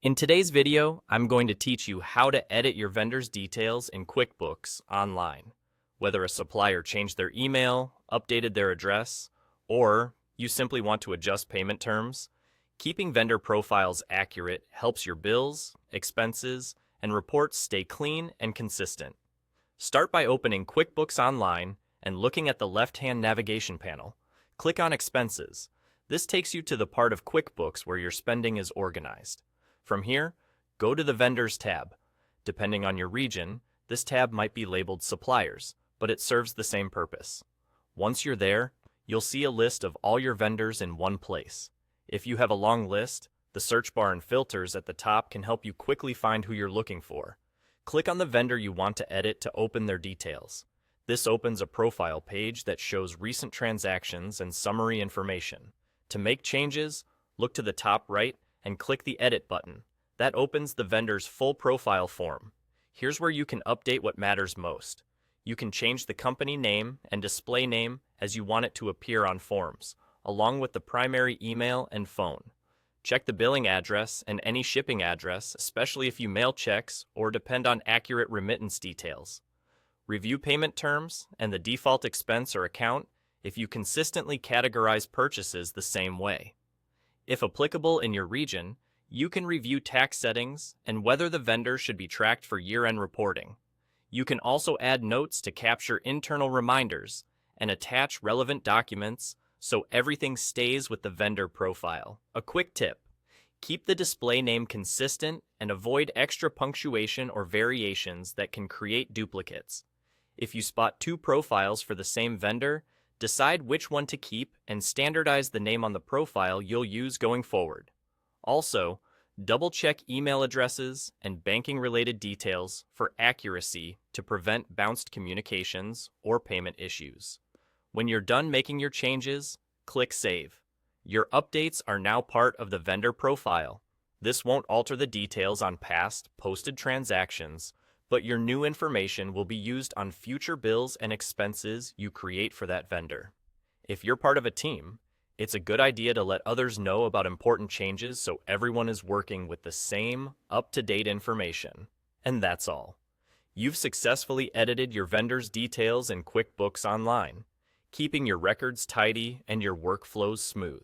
In today's video, I'm going to teach you how to edit your vendor's details in QuickBooks Online. Whether a supplier changed their email, updated their address, or you simply want to adjust payment terms, keeping vendor profiles accurate helps your bills, expenses, and reports stay clean and consistent. Start by opening QuickBooks Online and looking at the left-hand navigation panel. Click on Expenses. This takes you to the part of QuickBooks where your spending is organized. From here, go to the Vendors tab. Depending on your region, this tab might be labeled Suppliers, but it serves the same purpose. Once you're there, you'll see a list of all your vendors in one place. If you have a long list, the search bar and filters at the top can help you quickly find who you're looking for. Click on the vendor you want to edit to open their details. This opens a profile page that shows recent transactions and summary information. To make changes, look to the top right and click the Edit button. That opens the vendor's full profile form. Here's where you can update what matters most. You can change the company name and display name as you want it to appear on forms, along with the primary email and phone. Check the billing address and any shipping address, especially if you mail checks or depend on accurate remittance details. Review payment terms and the default expense or account if you consistently categorize purchases the same way. If applicable in your region, you can review tax settings and whether the vendor should be tracked for year-end reporting. You can also add notes to capture internal reminders and attach relevant documents so everything stays with the vendor profile. A quick tip: keep the display name consistent and avoid extra punctuation or variations that can create duplicates. If you spot two profiles for the same vendor, decide which one to keep and standardize the name on the profile you'll use going forward. Also, double-check email addresses and banking-related details for accuracy to prevent bounced communications or payment issues. When you're done making your changes, click Save. Your updates are now part of the vendor profile. This won't alter the details on past posted transactions, but your new information will be used on future bills and expenses you create for that vendor. If you're part of a team, it's a good idea to let others know about important changes so everyone is working with the same up-to-date information. And that's all. You've successfully edited your vendor's details in QuickBooks Online, keeping your records tidy and your workflows smooth.